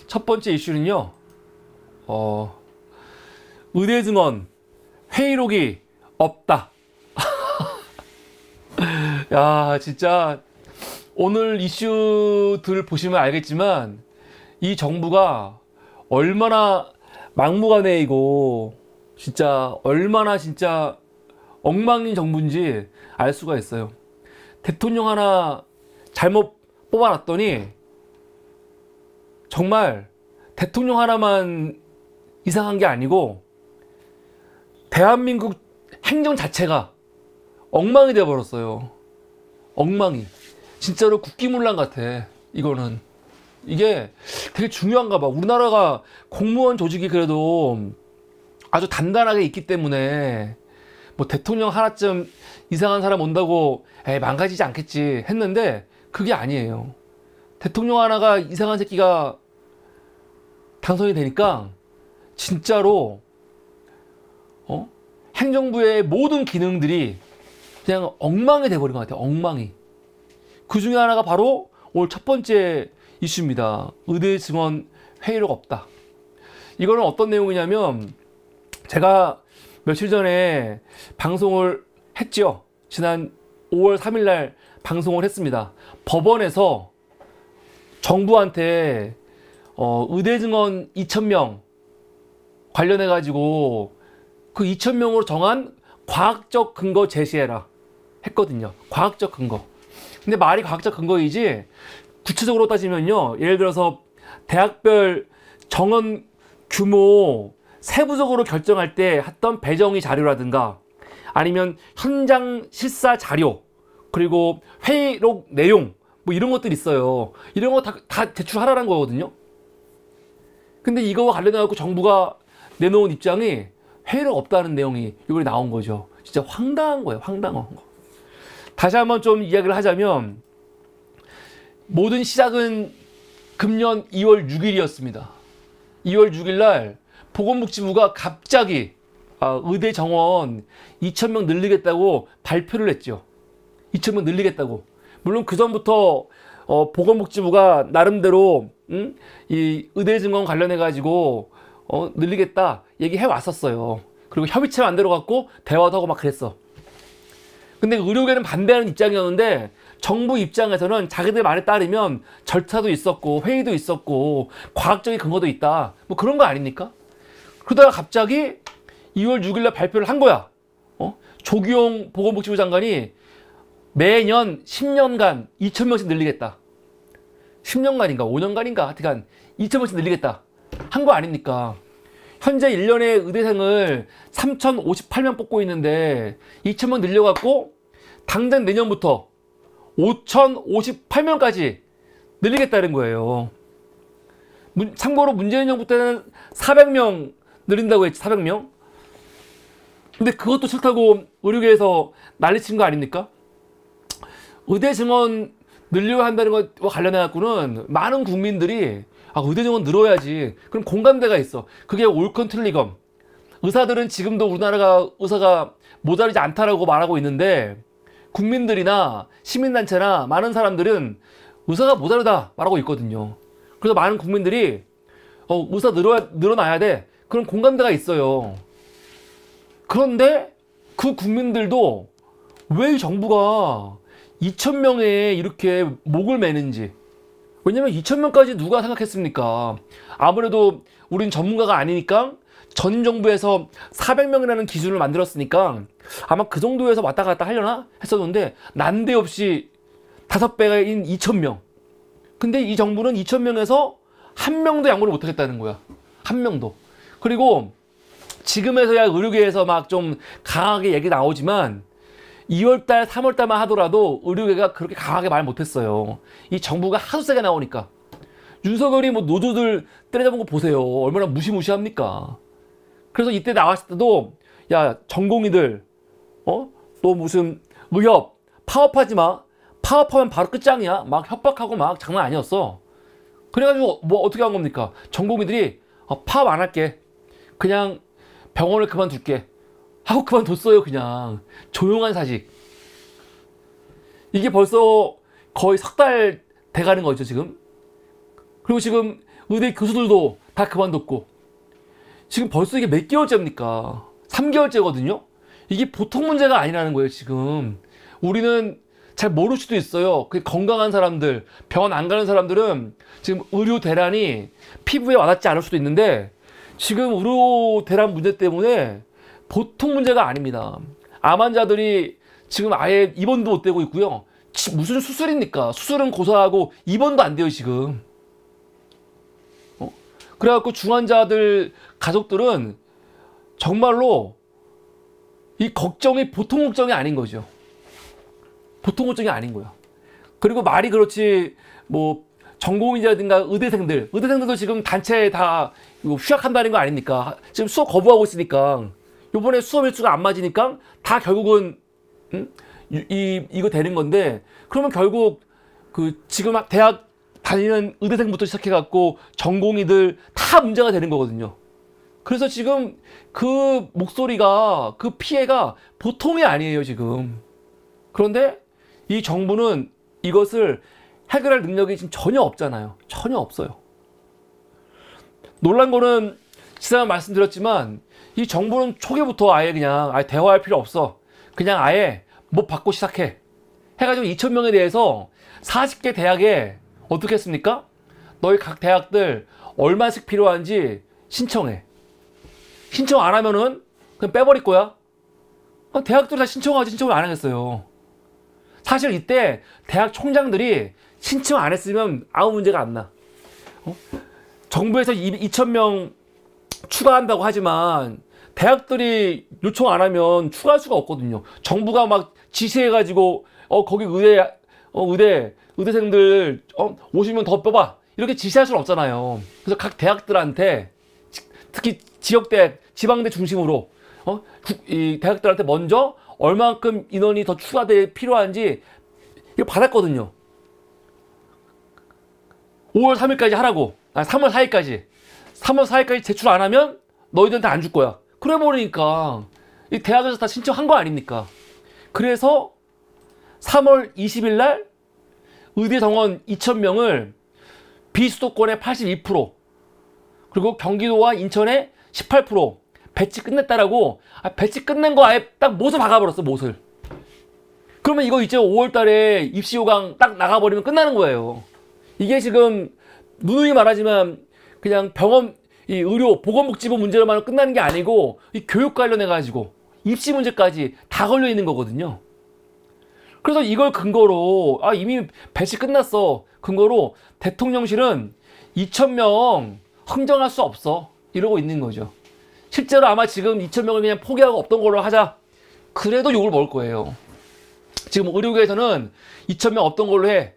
첫 번째 이슈는요, 의대 증원 회의록이 없다. 야, 진짜 오늘 이슈들 보시면 알겠지만 이 정부가 얼마나 막무가내이고 진짜 얼마나 진짜 엉망인 정부인지 알 수가 있어요. 대통령 하나 잘못 뽑아놨더니 정말 대통령 하나만 이상한 게 아니고 대한민국 행정 자체가 엉망이 되어버렸어요. 엉망이. 진짜로 국기문란 같아. 이거는. 이게 되게 중요한가 봐. 우리나라가 공무원 조직이 그래도 아주 단단하게 있기 때문에 뭐 대통령 하나쯤 이상한 사람 온다고 에이 망가지지 않겠지 했는데 그게 아니에요. 대통령 하나가 이상한 새끼가 당선이 되니까 진짜로 행정부의 모든 기능들이 그냥 엉망이 돼버린 것 같아요. 엉망이. 그 중에 하나가 바로 오늘 첫 번째 이슈입니다. 의대 증원 회의록 없다. 이거는 어떤 내용이냐면 제가 며칠 전에 방송을 했죠. 지난 5월 3일 날 방송을 했습니다. 법원에서 정부한테 의대 증원 2,000명 관련해 가지고 그 2,000명으로 정한 과학적 근거 제시해라 했거든요. 과학적 근거. 근데 말이 과학적 근거이지 구체적으로 따지면요, 예를 들어서 대학별 정원 규모 세부적으로 결정할 때 했던 배정의 자료라든가 아니면 현장 실사 자료 그리고 회의록 내용 뭐 이런 것들 있어요. 이런 거 다 제출하라는 거거든요. 근데 이거와 관련해 갖고 정부가 내놓은 입장이 회의록 없다는 내용이 이번에 나온 거죠. 진짜 황당한 거예요. 황당한 거. 다시 한번 좀 이야기를 하자면 모든 시작은 금년 2월 6일이었습니다. 2월 6일 날 보건복지부가 갑자기 의대 정원 2,000명 늘리겠다고 발표를 했죠. 2,000명 늘리겠다고. 물론 그 전부터 보건복지부가 나름대로 이 의대 증원 관련해 가지고 늘리겠다 얘기해 왔었어요. 그리고 협의체 만들어 갖고 대화도 하고 막 그랬어. 근데 의료계는 반대하는 입장이었는데 정부 입장에서는 자기들 말에 따르면 절차도 있었고 회의도 있었고 과학적인 근거도 있다. 뭐 그런 거 아닙니까? 그러다가 갑자기 2월 6일 날 발표를 한 거야. 조기용 보건복지부 장관이 매년 10년간 2,000명씩 늘리겠다. 10년간인가 5년간인가 하여튼 2,000명씩 늘리겠다. 한 거 아닙니까? 현재 1년에 의대생을 3,058명 뽑고 있는데 2,000명 늘려갖고 당장 내년부터 5,058명까지 늘리겠다는 거예요. 참고로 문재인 정부 때는 400명 늘린다고 했지. 400명. 근데 그것도 싫다고 의료계에서 난리친 거 아닙니까? 의대 증원 늘려야 한다는 것과 관련해 갖고는 많은 국민들이 의대 증원 늘어야지. 그럼 공감대가 있어. 그게 옳건 틀리건. 의사들은 지금도 우리나라가 의사가 모자르지 않다라고 말하고 있는데 국민들이나 시민단체나 많은 사람들은 의사가 모자르다 말하고 있거든요. 그래서 많은 국민들이 의사 늘어나야 돼. 그런 공감대가 있어요. 그런데 그 국민들도 왜 정부가 2,000명에 이렇게 목을 매는지. 왜냐면 2,000명까지 누가 생각했습니까? 아무래도 우린 전문가가 아니니까 전 정부에서 400명이라는 기준을 만들었으니까 아마 그 정도에서 왔다 갔다 하려나 했었는데 난데없이 5배인 2,000명. 근데 이 정부는 2,000명에서 한 명도 양보를 못 하겠다는 거야. 한 명도. 그리고 지금에서야 의료계에서 막 좀 강하게 얘기 나오지만 2월달, 3월달만 하더라도 의료계가 그렇게 강하게 말 못했어요. 이 정부가 하도 세게 나오니까. 윤석열이 뭐 노조들 때려잡은 거 보세요. 얼마나 무시무시합니까? 그래서 이때 나왔을 때도 야 전공의들 또 무슨 의협 파업하지 마. 파업하면 바로 끝장이야. 막 협박하고 막 장난 아니었어. 그래가지고 뭐 어떻게 한 겁니까? 전공의들이 파업 안 할게. 그냥 병원을 그만둘게. 하고 그만뒀어요. 그냥 조용한 사직. 이게 벌써 거의 석 달 돼가는 거죠 지금. 그리고 지금 의대 교수들도 다 그만뒀고. 지금 벌써 이게 몇 개월째입니까? 3개월째거든요? 이게 보통 문제가 아니라는 거예요, 지금. 우리는 잘 모를 수도 있어요. 건강한 사람들, 병원 안 가는 사람들은 지금 의료 대란이 피부에 와닿지 않을 수도 있는데, 지금 의료 대란 문제 때문에 보통 문제가 아닙니다. 암 환자들이 지금 아예 입원도 못 되고 있고요. 무슨 수술입니까? 수술은 고사하고 입원도 안 돼요, 지금. 그래갖고 중환자들 가족들은 정말로 이 걱정이 보통 걱정이 아닌 거죠. 보통 걱정이 아닌 거야. 그리고 말이 그렇지, 뭐 전공의라든가 의대생들도 지금 단체에 다 휴학한다는 거 아닙니까? 지금 수업 거부하고 있으니까, 요번에 수업 일수가 안 맞으니까 다 결국은 이거 되는 건데, 그러면 결국 그 지금 대학 다니는 의대생부터 시작해갖고 전공의들 다 문제가 되는 거거든요. 그래서 지금 그 목소리가, 그 피해가 보통이 아니에요, 지금. 그런데 이 정부는 이것을 해결할 능력이 지금 전혀 없잖아요. 전혀 없어요. 놀란 거는 지난번 말씀드렸지만, 이 정부는 초기부터 아예 그냥 대화할 필요 없어, 그냥 아예 못 받고 시작해 해가지고 2,000명에 대해서 40개 대학에 어떻게 했습니까? 너희 각 대학들 얼마씩 필요한지 신청해. 신청 안 하면은 그냥 빼버릴 거야. 대학들이 다 신청하지, 신청을 안 하겠어요. 사실 이때 대학 총장들이 신청 안 했으면 아무 문제가 안 나. 정부에서 2,000명 추가한다고 하지만 대학들이 요청 안 하면 추가할 수가 없거든요. 정부가 막 지시해가지고 거기 의대생들 오시면 더 뽑아, 이렇게 지시할 수는 없잖아요. 그래서 각 대학들한테, 특히 지역대, 지방대 중심으로 이 대학들한테 먼저 얼만큼 인원이 더 추가돼 필요한지 이거 받았거든요. 5월 3일까지 하라고. 3월 4일까지. 3월 4일까지 제출 안 하면 너희들한테 안 줄 거야. 그래 버리니까 이 대학에서 다 신청한 거 아닙니까? 그래서 3월 20일 날 의대 정원 2,000명을 비수도권의 82%, 그리고 경기도와 인천의 18% 배치 끝냈다라고, 배치 끝낸 거 아예 딱 못을 박아버렸어, 못을. 그러면 이거 이제 5월 달에 입시 요강 딱 나가버리면 끝나는 거예요. 이게 지금 누누이 말하지만 그냥 병원, 이 의료, 보건복지부 문제로만 끝나는 게 아니고, 이 교육 관련해가지고 입시 문제까지 다 걸려 있는 거거든요. 그래서 이걸 근거로, 이미 배치 끝났어, 근거로 대통령실은 2,000명 흥정할 수 없어, 이러고 있는 거죠. 실제로 아마 지금 2,000명을 그냥 포기하고 없던 걸로 하자, 그래도 욕을 먹을 거예요. 지금 의료계에서는 2,000명 없던 걸로 해,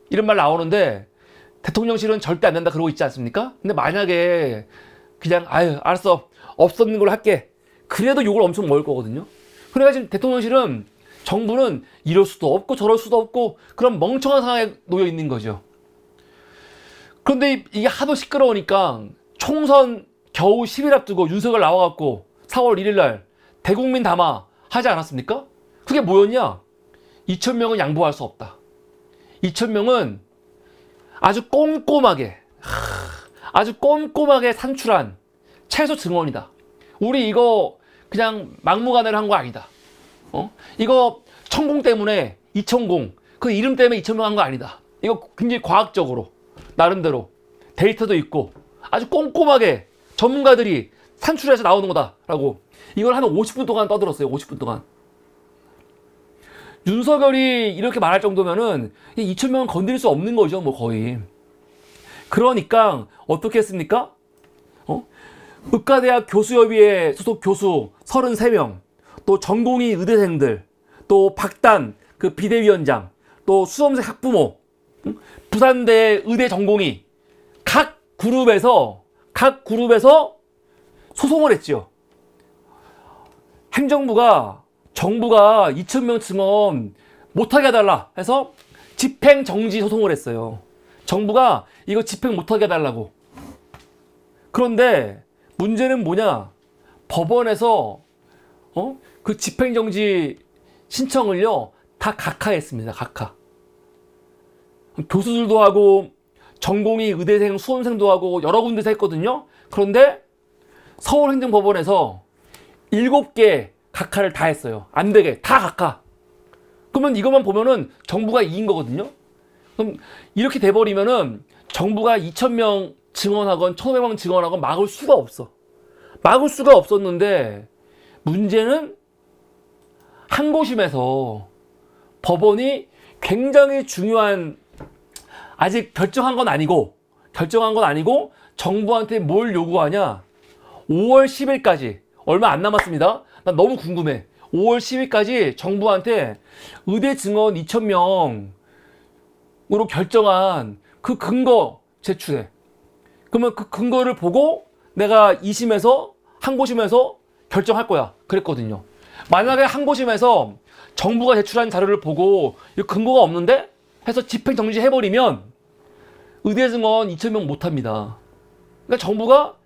이런 말 나오는데 대통령실은 절대 안 된다 그러고 있지 않습니까? 근데 만약에 그냥 알았어, 없었는 걸로 할게, 그래도 욕을 엄청 먹을 거거든요. 그러니까 지금 대통령실은, 정부는 이럴 수도 없고 저럴 수도 없고 그런 멍청한 상황에 놓여 있는 거죠. 그런데 이게 하도 시끄러우니까 총선 겨우 10일 앞두고 윤석열 나와갖고 4월 1일 날 대국민 담화 하지 않았습니까? 그게 뭐였냐? 2,000명은 양보할 수 없다. 2,000명은 아주 꼼꼼하게 산출한 최소 증언이다. 우리 이거 그냥 막무가내로 한 거 아니다. 이거 천공 때문에 2,000공, 그 이름 때문에 2,000명 한 거 아니다. 이거 굉장히 과학적으로 나름대로 데이터도 있고 아주 꼼꼼하게 전문가들이 산출해서 나오는 거다라고, 이걸 한 50분 동안 떠들었어요. 50분 동안. 윤석열이 이렇게 말할 정도면은 2,000명은 건드릴 수 없는 거죠, 뭐 거의. 그러니까 어떻게 했습니까? 의과대학 교수협의회 소속 교수 33명, 또 전공의 의대생들, 또 박단 그 비대위원장, 또 수험생 학부모, 부산대 의대 전공의, 각 그룹에서 소송을 했지요. 정부가 2,000명 증언 못하게 해달라 해서 집행정지 소송을 했어요. 정부가 이거 집행 못하게 해달라고. 그런데 문제는 뭐냐? 법원에서 그 집행정지 신청을요 다 각하했습니다. 각하. 교수들도 하고 전공의 의대생, 수험생도 하고 여러 군데서 했거든요. 그런데 서울행정법원에서 7개 각하를 다 했어요. 안 되게 다 각하. 그러면 이것만 보면은 정부가 이긴 거거든요. 그럼 이렇게 돼버리면은 정부가 2,000명 증언하건 1,500명 증언하건 막을 수가 없어. 막을 수가 없었는데 문제는 항고심에서 법원이 굉장히 중요한, 아직 결정한 건 아니고 정부한테 뭘 요구하냐, 5월 10일까지 얼마 안 남았습니다. 난 너무 궁금해. 5월 10일까지 정부한테 의대 증원 2,000명으로 결정한 그 근거 제출해. 그러면 그 근거를 보고 내가 2심에서 항고심에서 결정할 거야 그랬거든요. 만약에 항고심에서 정부가 제출한 자료를 보고 이 근거가 없는데 해서 집행정지 해버리면 의대 증원 2,000명 못합니다. 그러니까 정부가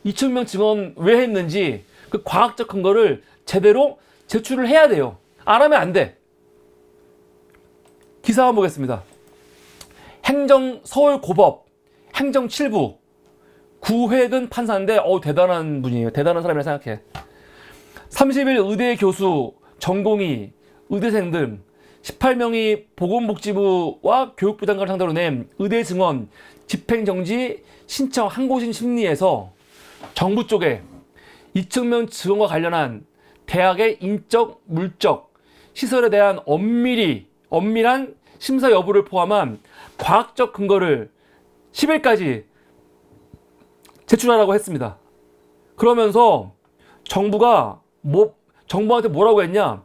2,000명 증원 왜 했는지 그 과학적 근거를 제대로 제출을 해야 돼요. 안 하면 안 돼. 기사 한번 보겠습니다. 서울고법 행정 7부 구회근 판사인데 대단한 분이에요. 대단한 사람이라 생각해. 30일 의대 교수, 전공의, 의대생 등 18명이 보건복지부와 교육부 장관을 상대로 낸 의대 증원 집행정지 신청 항고심 심리에서 정부 쪽에 2,000명 증원과 관련한 대학의 인적, 물적, 시설에 대한 엄밀한 심사 여부를 포함한 과학적 근거를 10일까지 제출하라고 했습니다. 그러면서 정부한테 뭐라고 했냐?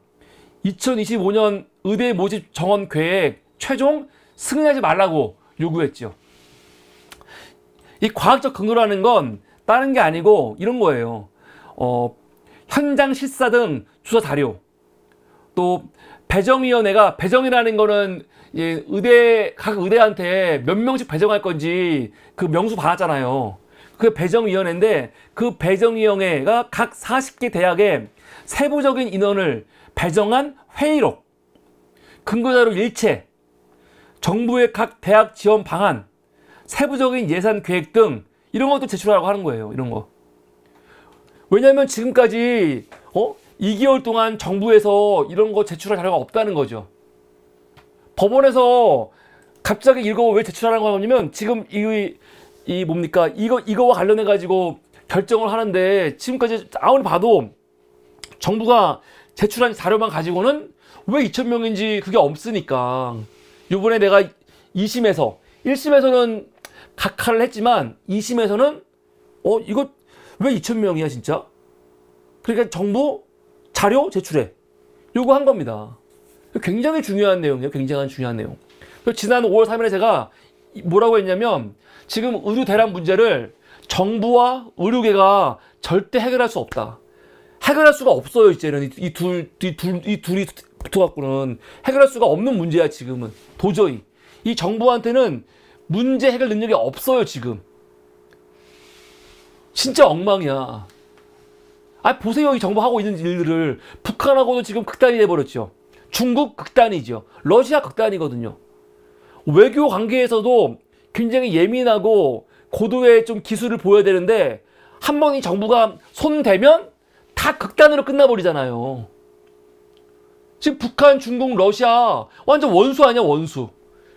2025년 의대 모집 정원 계획 최종 승인하지 말라고 요구했죠. 이 과학적 근거라는 건 다른 게 아니고 이런 거예요. 현장 실사 등 조사 자료, 또 배정위원회가, 배정이라는 거는 각 의대한테 몇 명씩 배정할 건지 그 명수 받았잖아요. 그 배정위원회인데 그 배정위원회가 각 40개 대학에 세부적인 인원을 배정한 회의록, 근거자료 일체, 정부의 각 대학 지원 방안, 세부적인 예산 계획 등 이런 것도 제출하라고 하는 거예요. 이런 거. 왜냐하면 지금까지 2개월 동안 정부에서 이런 거 제출할 자료가 없다는 거죠. 법원에서 갑자기 이거 왜 제출하라고 하냐면 지금 이거와 관련해 가지고 결정을 하는데 지금까지 아무리 봐도 정부가 제출한 자료만 가지고는 왜 2,000명인지 그게 없으니까 요번에 내가 1심에서는 각하를 했지만 2심에서는 이거 왜 2,000명이야 진짜? 그러니까 정부 자료 제출해. 요거 한 겁니다. 굉장히 중요한 내용이에요. 굉장히 중요한 내용. 지난 5월 3일에 제가 뭐라고 했냐면 지금 의료 대란 문제를 정부와 의료계가 절대 해결할 수 없다. 해결할 수가 없어요. 이제는 이 둘이 붙어갖고는 해결할 수가 없는 문제야. 지금은 도저히 이 정부한테는 문제 해결 능력이 없어요. 지금 진짜 엉망이야. 보세요. 이 정부 하고 있는 일들을. 북한하고도 지금 극단이 돼버렸죠. 중국 극단이죠. 러시아 극단이거든요. 외교 관계에서도 굉장히 예민하고 고도의 좀 기술을 보여야 되는데 한 번 이 정부가 손 대면 다 극단으로 끝나버리잖아요. 지금 북한, 중국, 러시아 완전 원수 아니야, 원수.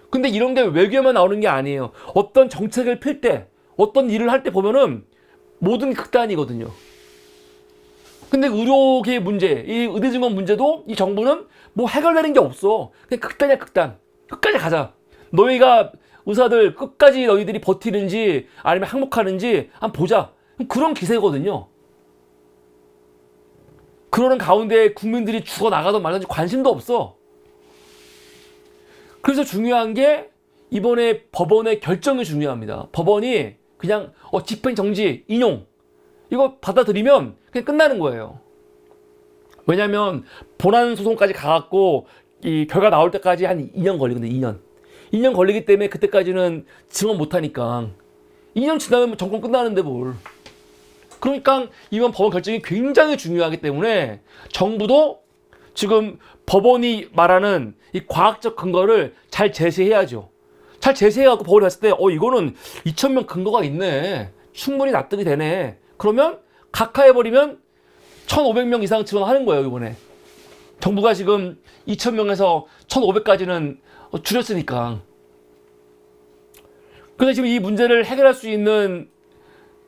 근데 이런 게 외교만 나오는 게 아니에요. 어떤 정책을 펼 때, 어떤 일을 할 때 보면은 모든 극단이거든요. 근데 의료계 문제, 이 의대 증원 문제도 이 정부는 뭐 해결되는 게 없어. 그냥 극단이야, 극단. 끝까지 가자. 너희가 의사들 끝까지 너희들이 버티는지 아니면 항복하는지 한번 보자. 그런 기세거든요. 그러는 가운데 국민들이 죽어나가든 말든지 관심도 없어. 그래서 중요한 게 이번에 법원의 결정이 중요합니다. 법원이 그냥 집행정지, 인용 이거 받아들이면 그냥 끝나는 거예요. 왜냐면 본안 소송까지 가갖고 이 결과 나올 때까지 한 2년 걸리거든요. 2년 걸리기 때문에 그때까지는 증언 못하니까 2년 지나면 정권 끝나는데 뭘. 그러니까 이번 법원 결정이 굉장히 중요하기 때문에 정부도 지금 법원이 말하는 이 과학적 근거를 잘 제시해야죠. 잘 제시해갖고 법원에 갔을 때 이거는 2,000명 근거가 있네, 충분히 납득이 되네, 그러면 각하해버리면 1,500명 이상 증언하는 거예요. 이번에 정부가 지금 2,000명에서 1,500까지는 줄였으니까. 그래서 지금 이 문제를 해결할 수 있는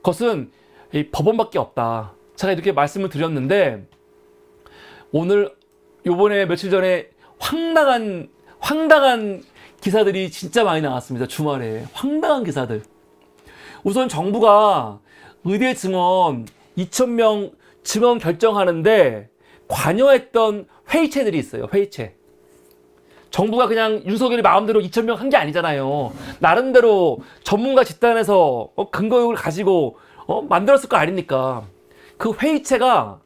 것은 이 법원밖에 없다. 제가 이렇게 말씀을 드렸는데, 오늘 요번에 며칠 전에 황당한 기사들이 진짜 많이 나왔습니다. 주말에 황당한 기사들. 우선 정부가 의대 증원 2,000명 증원 결정하는데 관여했던 회의체들이 있어요. 회의체. 정부가 그냥 윤석열이 마음대로 2,000명 한 게 아니잖아요. 나름대로 전문가 집단에서 근거를 가지고 만들었을 거 아닙니까? 그 회의체가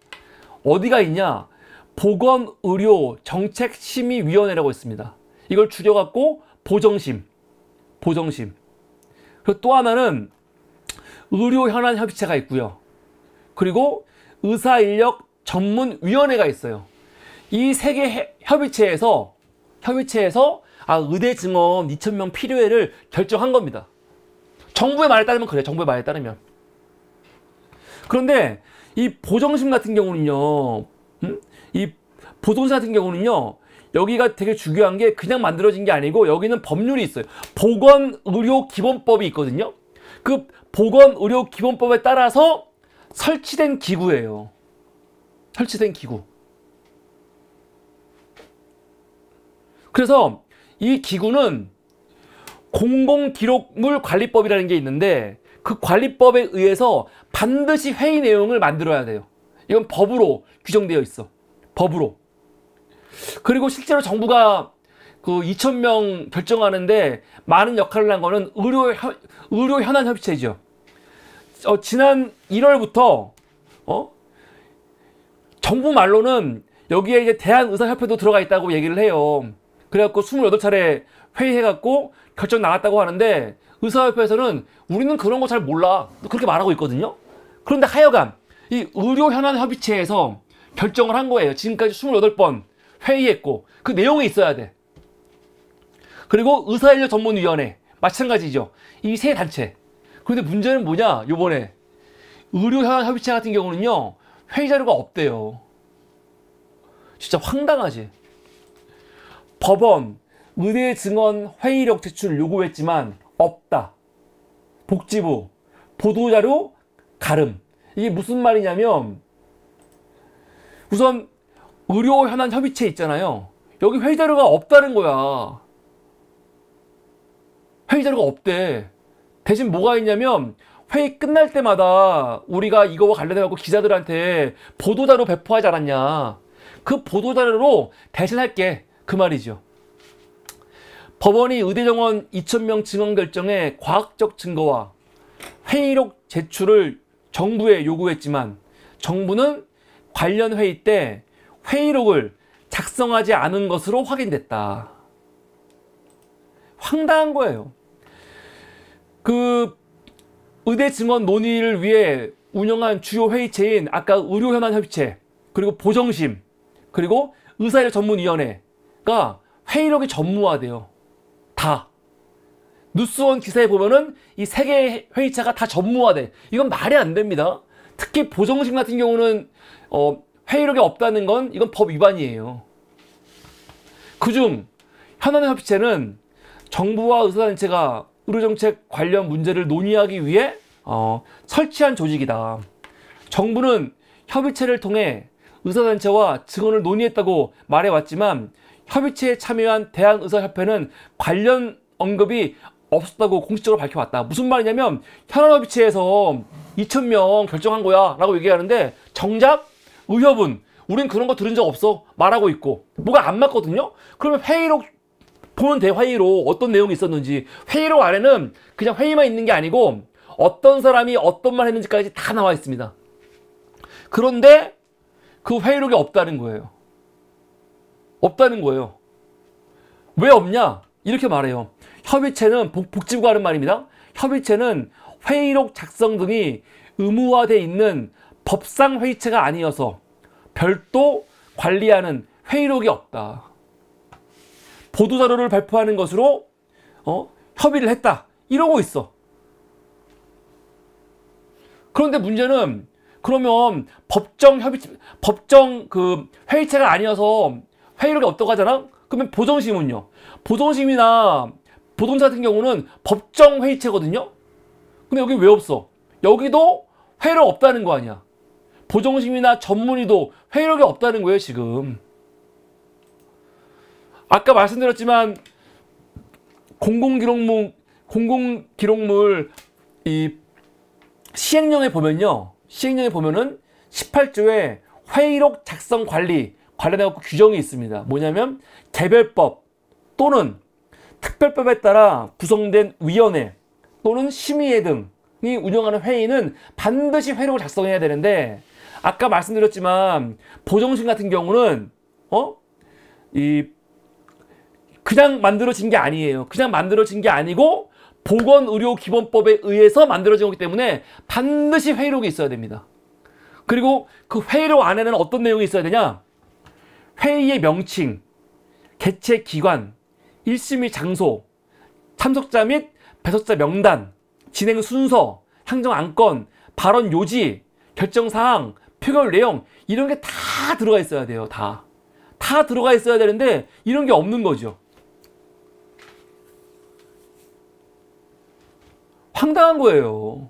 어디가 있냐? 보건의료정책심의위원회라고 있습니다. 이걸 줄여갖고 보정심. 그리고 또 하나는 의료현안협의체가 있고요. 그리고 의사인력전문위원회가 있어요. 이 세 개 협의체에서 의대 증원 2,000명 필요해를 결정한 겁니다. 정부의 말에 따르면 그래요. 정부의 말에 따르면. 그런데 이 보정심 같은 경우는요, 여기가 되게 중요한 게 그냥 만들어진 게 아니고 여기는 법률이 있어요. 보건의료기본법이 있거든요. 그 보건의료기본법에 따라서 설치된 기구예요. 설치된 기구. 그래서 이 기구는 공공기록물관리법이라는 게 있는데, 그 관리법에 의해서 반드시 회의 내용을 만들어야 돼요. 이건 법으로 규정되어 있어. 법으로. 그리고 실제로 정부가 그 2,000명 결정하는데 많은 역할을 한 거는 의료현안협의체죠. 지난 1월부터 정부 말로는 여기에 이제 대한의사협회도 들어가 있다고 얘기를 해요. 그래갖고 28차례 회의해갖고 결정 나갔다고 하는데, 의사협회에서는 우리는 그런 거 잘 몰라, 그렇게 말하고 있거든요. 그런데 하여간 이 의료현안협의체에서 결정을 한 거예요. 지금까지 28번 회의했고 그 내용이 있어야 돼. 그리고 의사인력전문위원회 마찬가지죠. 이 세 단체. 그런데 문제는 뭐냐? 요번에 의료현안협의체 같은 경우는요, 회의 자료가 없대요. 진짜 황당하지. 법원 의대 증원 회의록 제출을 요구했지만 없다. 복지부 보도자료 가름. 이게 무슨 말이냐면, 우선 의료현안협의체 있잖아요. 여기 회의자료가 없다는 거야. 회의자료가 없대. 대신 뭐가 있냐면, 회의 끝날 때마다 우리가 이거와 관련해서 기자들한테 보도자료 배포하지 않았냐, 그 보도자료로 대신할게, 그 말이죠. 법원이 의대 정원 2,000명 증원 결정에 과학적 증거와 회의록 제출을 정부에 요구했지만, 정부는 관련 회의 때 회의록을 작성하지 않은 것으로 확인됐다. 황당한 거예요. 그 의대 증원 논의를 위해 운영한 주요 회의체인 아까 의료현안협의체, 그리고 보정심, 그리고 의사인력전문위원회가 회의록이 전무화돼요. 다. 뉴스원 기사에 보면은 이 세 개의 회의체가 다 전무화돼. 이건 말이 안 됩니다. 특히 보정심 같은 경우는 회의록이 없다는 건 이건 법 위반이에요. 그중 현안협의체는 정부와 의사단체가 의료정책 관련 문제를 논의하기 위해 설치한 조직이다. 정부는 협의체를 통해 의사단체와 증언을 논의했다고 말해왔지만, 협의체에 참여한 대한의사협회는 관련 언급이 없었다고 공식적으로 밝혀왔다. 무슨 말이냐면, 현안협의체에서 2,000명 결정한 거야 라고 얘기하는데, 정작 의협은 우린 그런 거 들은 적 없어 말하고 있고, 뭐가 안 맞거든요. 그러면 회의록 보면 돼. 회의록 어떤 내용이 있었는지. 회의록 안에는 그냥 회의만 있는 게 아니고 어떤 사람이 어떤 말 했는지까지 다 나와 있습니다. 그런데 그 회의록이 없다는 거예요. 없다는 거예요. 왜 없냐? 이렇게 말해요. 협의체는, 복지부가 하는 말입니다. 협의체는 회의록 작성 등이 의무화되어 있는 법상 회의체가 아니어서 별도 관리하는 회의록이 없다. 보도자료를 발표하는 것으로 협의를 했다 이러고 있어. 그런데 문제는 그러면 법정 그 회의체가 아니어서 회의록이 없다고 하잖아? 그러면 보정심은요? 보정심이나 보동사 같은 경우는 법정 회의체거든요? 근데 여기 왜 없어? 여기도 회의록 없다는 거 아니야. 보정심이나 전문의도 회의록이 없다는 거예요, 지금. 아까 말씀드렸지만 공공기록물 이 시행령에 보면요. 시행령에 보면은 18조에 회의록 작성 관리 관련해 갖고 규정이 있습니다. 뭐냐면 개별법 또는 특별법에 따라 구성된 위원회 또는 심의회 등이 운영하는 회의는 반드시 회의록을 작성해야 되는데 아까 말씀드렸지만 보정심 같은 경우는 그냥 만들어진 게 아니에요. 그냥 만들어진 게 아니고 보건의료기본법에 의해서 만들어진 거기 때문에 반드시 회의록이 있어야 됩니다. 그리고 그 회의록 안에는 어떤 내용이 있어야 되냐? 회의의 명칭, 개최 기관, 일심의 장소, 참석자 및 배석자 명단, 진행 순서, 향정 안건, 발언 요지, 결정 사항, 표결 내용 이런 게 다 들어가 있어야 돼요. 다 들어가 있어야 되는데 이런 게 없는 거죠. 황당한 거예요.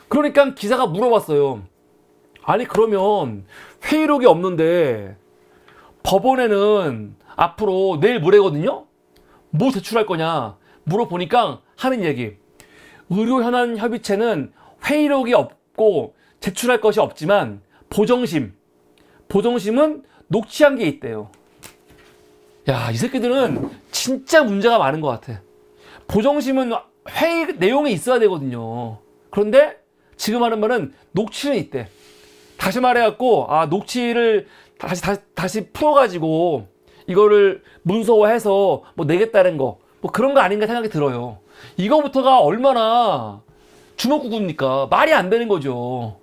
그러니까 기자가 물어봤어요. 아니 그러면 회의록이 없는데 법원에는 앞으로 내일 모레거든요? 뭐 제출할 거냐 물어보니까 하는 얘기. 의료현안협의체는 회의록이 없고 제출할 것이 없지만 보정심은 녹취한 게 있대요. 야, 이 새끼들은 진짜 문제가 많은 것 같아. 보정심은 회의 내용이 있어야 되거든요. 그런데 지금 하는 말은 녹취는 있대. 다시 말해갖고 녹취를 다시 풀어가지고 이거를 문서화해서 뭐 내겠다는 거 뭐 그런 거 아닌가 생각이 들어요. 이거부터가 얼마나 주먹구구입니까? 말이 안 되는 거죠.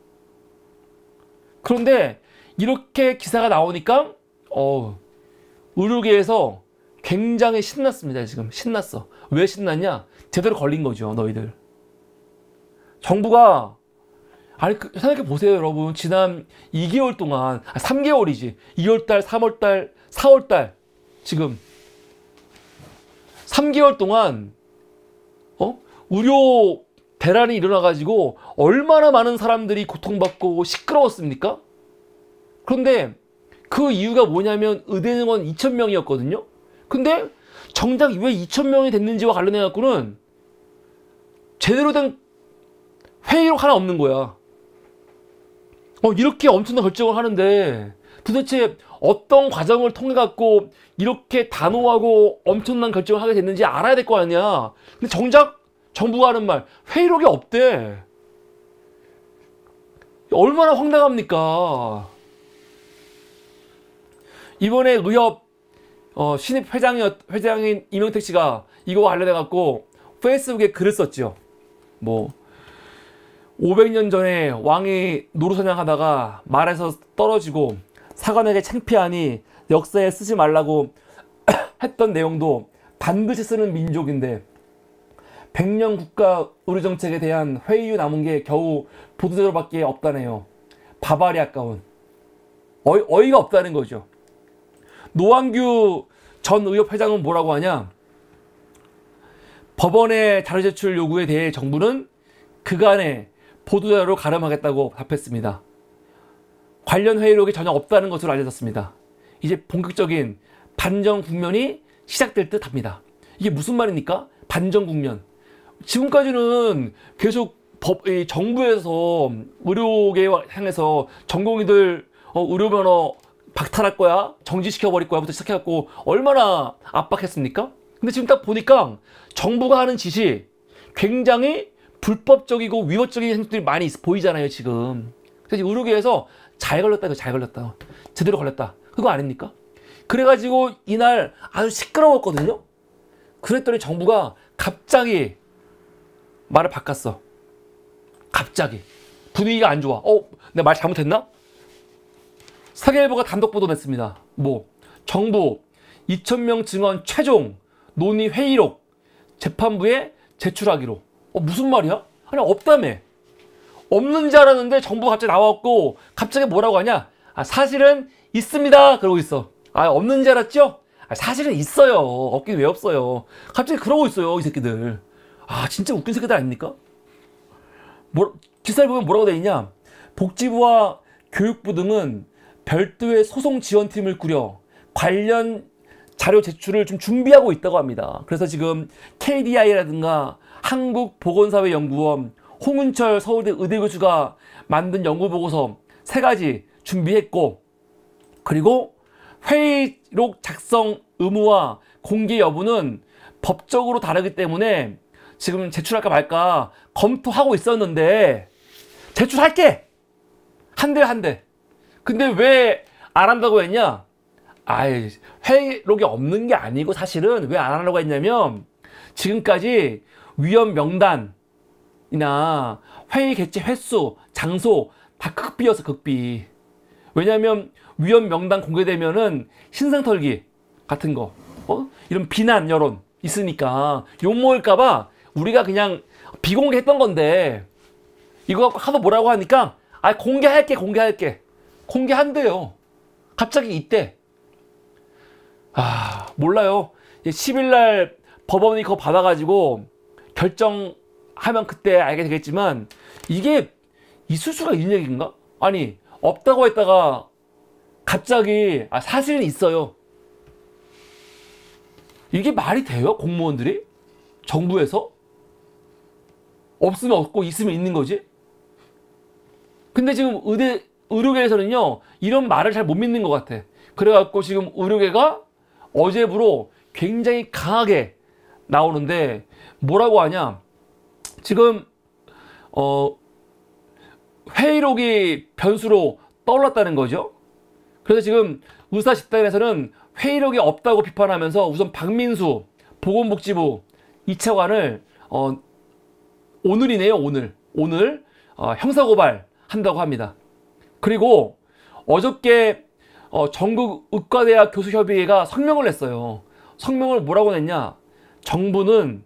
그런데 이렇게 기사가 나오니까 의료계에서 굉장히 신났습니다. 지금 신났어. 왜 신났냐? 제대로 걸린 거죠. 너희들. 정부가 생각해 보세요, 여러분. 지난 2개월 동안 3개월이지. 2월달, 3월달, 4월달 지금 3개월 동안 의료 대란이 일어나가지고 얼마나 많은 사람들이 고통받고 시끄러웠습니까? 그런데 그 이유가 뭐냐면 의대정원 2,000명이었거든요. 근데 정작 왜 2,000명이 됐는지와 관련해 갖고는 제대로 된 회의록 하나 없는 거야. 이렇게 엄청난 결정을 하는데 도대체 어떤 과정을 통해 갖고 이렇게 단호하고 엄청난 결정을 하게 됐는지 알아야 될 거 아니야. 근데 정작 정부가 하는 말 회의록이 없대. 얼마나 황당합니까? 이번에 의협 신입 회장인 이명택 씨가 이거와 관련해 갖고 페이스북에 글을 썼죠. 뭐 500년 전에 왕이 노루사냥하다가 말에서 떨어지고 사관에게 창피하니 역사에 쓰지 말라고 했던 내용도 반드시 쓰는 민족인데 100년 국가 의료정책에 대한 회의 후 남은 게 겨우 보도자료밖에 없다네요. 바발이 아까운. 어이가 없다는 거죠. 노한규 전 의협 회장은 뭐라고 하냐? 법원의 자료 제출 요구에 대해 정부는 그간의 보도자료로 가름하겠다고 답했습니다. 관련 회의록이 전혀 없다는 것으로 알려졌습니다. 이제 본격적인 반전 국면이 시작될 듯 합니다. 이게 무슨 말입니까? 반전 국면. 지금까지는 계속 정부에서 의료계 향해서 전공의들 의료면허 박탈할 거야, 정지시켜버릴 거야 부터 시작해갖고 얼마나 압박했습니까? 근데 지금 딱 보니까 정부가 하는 짓이 굉장히 불법적이고 위법적인 행동들이 많이 보이잖아요, 지금. 그래서 의료계에서 잘 걸렸다, 이거 잘 걸렸다. 제대로 걸렸다. 그거 아닙니까? 그래가지고 이날 아주 시끄러웠거든요? 그랬더니 정부가 갑자기 말을 바꿨어. 갑자기. 분위기가 안 좋아. 내가 말 잘못했나? 세계일보가 단독 보도 냈습니다. 정부 2,000명 증언 최종 논의 회의록 재판부에 제출하기로. 무슨 말이야? 아니 없다며. 없는 줄 알았는데 정부가 갑자기 나왔고 갑자기 뭐라고 하냐? 사실은 있습니다 그러고 있어. 없는 줄 알았죠? 사실은 있어요. 없긴 왜 없어요. 갑자기 그러고 있어요 이 새끼들. 진짜 웃긴 새끼들 아닙니까? 기사를 보면 뭐라고 돼 있냐? 복지부와 교육부 등은 별도의 소송 지원팀을 꾸려 관련 자료 제출을 좀 준비하고 있다고 합니다. 그래서 지금 KDI라든가 한국보건사회연구원, 홍은철 서울대 의대교수가 만든 연구보고서 3가지 준비했고, 그리고 회의록 작성 의무와 공개 여부는 법적으로 다르기 때문에 지금 제출할까 말까 검토하고 있었는데 제출할게! 한대. 근데 왜 안 한다고 했냐? 회의록이 없는 게 아니고 사실은 왜 안 하려고 했냐면 지금까지 위원 명단이나 회의 개최 횟수, 장소 다 극비였어, 극비. 왜냐면 위원 명단 공개되면은 신상 털기 같은 거, 이런 비난 여론 있으니까 욕먹을까봐 우리가 그냥 비공개했던 건데 이거 갖고 하도 뭐라고 하니까 공개할게. 공개한대요. 갑자기 이때. 몰라요. 10일날 법원이 그거 받아가지고 결정하면 그때 알게 되겠지만 이게 있을 수가 있는 얘기인가? 아니 없다고 했다가 갑자기 사실은 있어요. 이게 말이 돼요? 공무원들이? 정부에서? 없으면 없고 있으면 있는 거지? 근데 지금 의료계에서는요 이런 말을 잘 못 믿는 것 같아. 그래갖고 지금 의료계가 어제부로 굉장히 강하게 나오는데 뭐라고 하냐? 지금 회의록이 변수로 떠올랐다는 거죠. 그래서 지금 의사 집단에서는 회의록이 없다고 비판하면서 우선 박민수 보건복지부 2차관을 오늘이네요. 오늘 형사고발 한다고 합니다. 그리고 어저께 전국 의과대학 교수협의회가 성명을 냈어요. 성명을 뭐라고 냈냐? 정부는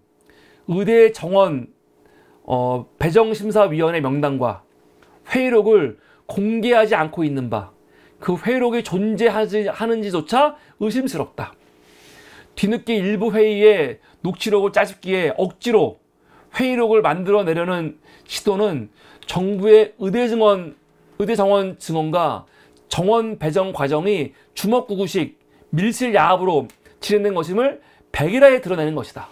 의대 정원 배정심사위원회 명단과 회의록을 공개하지 않고 있는 바, 그 회의록이 존재하는지조차 의심스럽다. 뒤늦게 일부 회의에 녹취록을 짜집기에 억지로 회의록을 만들어내려는 시도는 정부의 의대 정원 증언과 정원 배정 과정이 주먹구구식 밀실야합으로 진행된 것임을 백일하에 드러내는 것이다.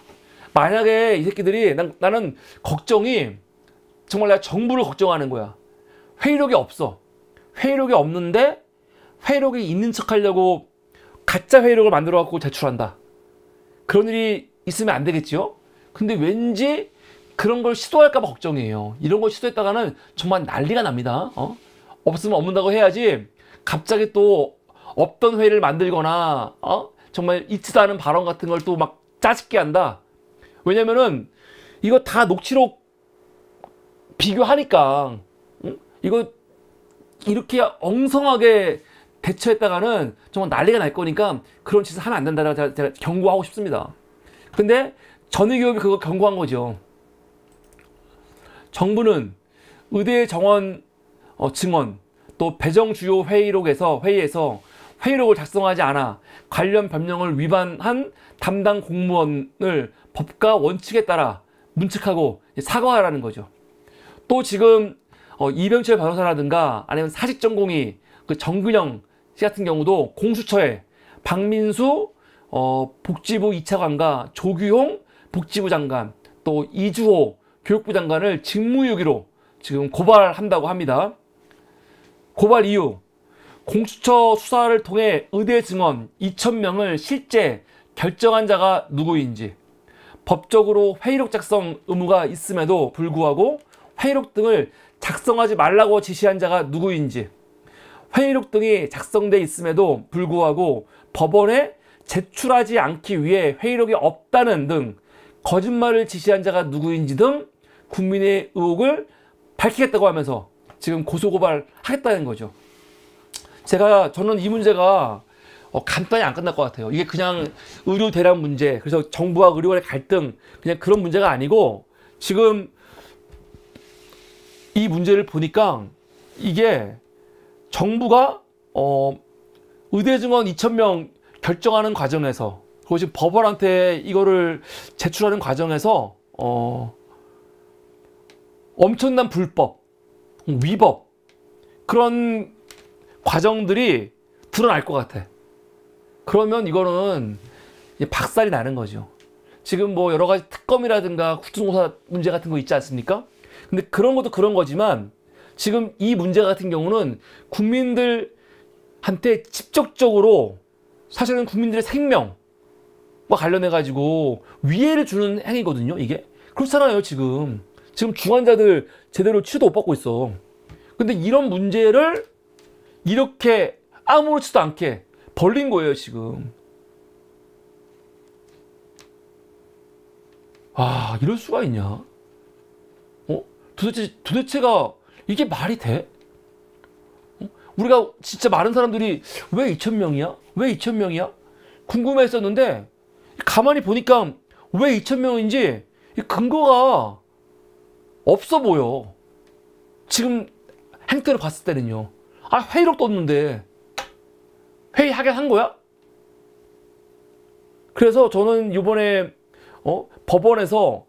만약에 이 새끼들이 나는 걱정이 정말 내가 정부를 걱정하는 거야. 회의록이 없어. 회의록이 없는데 회의록이 있는 척 하려고 가짜 회의록을 만들어 갖고 제출한다. 그런 일이 있으면 안 되겠지요? 근데 왠지 그런 걸 시도할까 봐 걱정이에요. 이런 걸 시도했다가는 정말 난리가 납니다. 없으면 없는다고 해야지 갑자기 또 없던 회의를 만들거나 정말 있지도 않은 발언 같은 걸 또 막 짜집게 한다. 왜냐면은 이거 다 녹취록 비교하니까 이거 이렇게 엉성하게 대처했다가는 정말 난리가 날 거니까 그런 짓을 하면 안 된다고 제가 경고하고 싶습니다. 근데 전의교육이 그거 경고한 거죠. 정부는 의대 정원 증언 또 배정 주요 회의에서 회의록을 작성하지 않아 관련 법령을 위반한 담당 공무원을 법과 원칙에 따라 문책하고 사과하라는 거죠. 또 지금 이병철 변호사라든가 아니면 사직전공의 그 정근영 씨 같은 경우도 공수처에 박민수 복지부 2차관과 조규홍 복지부 장관 또 이주호 교육부 장관을 직무유기로 지금 고발한다고 합니다. 고발 이유, 공수처 수사를 통해 의대 증원 2,000명을 실제 결정한 자가 누구인지, 법적으로 회의록 작성 의무가 있음에도 불구하고 회의록 등을 작성하지 말라고 지시한 자가 누구인지, 회의록 등이 작성돼 있음에도 불구하고 법원에 제출하지 않기 위해 회의록이 없다는 등 거짓말을 지시한 자가 누구인지 등 국민의 의혹을 밝히겠다고 하면서 지금 고소고발하겠다는 거죠. 저는 이 문제가 간단히 안 끝날 것 같아요. 이게 그냥 의료 대란 문제, 그래서 정부와 의료 간의 갈등, 그냥 그런 문제가 아니고, 지금 이 문제를 보니까 이게 정부가 의대 증원 2,000명 결정하는 과정에서, 그리고 지금 법원한테 이거를 제출하는 과정에서 엄청난 불법, 위법, 그런 과정들이 드러날 것 같아. 그러면 이거는 박살이 나는 거죠. 지금 뭐 여러 가지 특검이라든가 국정조사 문제 같은 거 있지 않습니까? 근데 그런 것도 그런 거지만, 지금 이 문제 같은 경우는 국민들한테 직접적으로 사실은 국민들의 생명과 관련해 가지고 위해를 주는 행위거든요, 이게. 그렇잖아요, 지금 중환자들 제대로 치료도 못 받고 있어. 근데 이런 문제를 이렇게 아무렇지도 않게 벌린 거예요, 지금. 아, 이럴 수가 있냐? 도대체가 이게 말이 돼? 우리가 진짜 많은 사람들이 왜 2,000명이야? 왜 2,000명이야? 궁금했었는데, 가만히 보니까 왜 2,000명인지 근거가 없어 보여. 지금 행태를 봤을 때는요. 회의록도 없는데 회의하게 한 거야? 그래서 저는 이번에 법원에서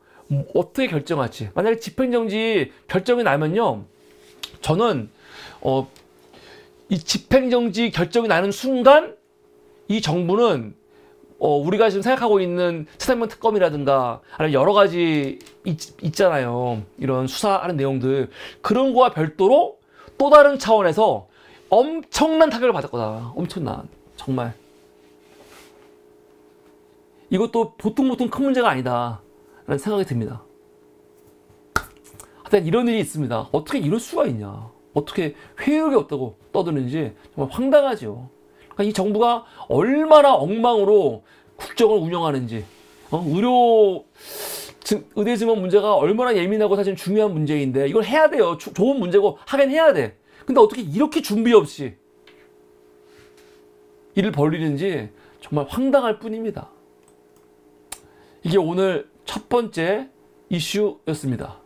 어떻게 결정할지, 만약에 집행정지 결정이 나면요, 저는 이 집행정지 결정이 나는 순간 이 정부는 우리가 지금 생각하고 있는 최상병 특검이라든가 아니면 여러 가지 있잖아요, 이런 수사하는 내용들, 그런 거와 별도로 또 다른 차원에서 엄청난 타격을 받을 거다. 엄청난, 정말 이것도 보통 큰 문제가 아니다 라는 생각이 듭니다. 하여튼 이런 일이 있습니다. 어떻게 이럴 수가 있냐, 어떻게 회의록이 없다고 떠드는지 정말 황당하죠. 그러니까 이 정부가 얼마나 엉망으로 국정을 운영하는지, 의대 증원 문제가 얼마나 예민하고 사실 중요한 문제인데 이걸 해야 돼요. 좋은 문제고 하긴 해야 돼. 근데 어떻게 이렇게 준비 없이 일을 벌이는지 정말 황당할 뿐입니다. 이게 오늘 첫 번째 이슈였습니다.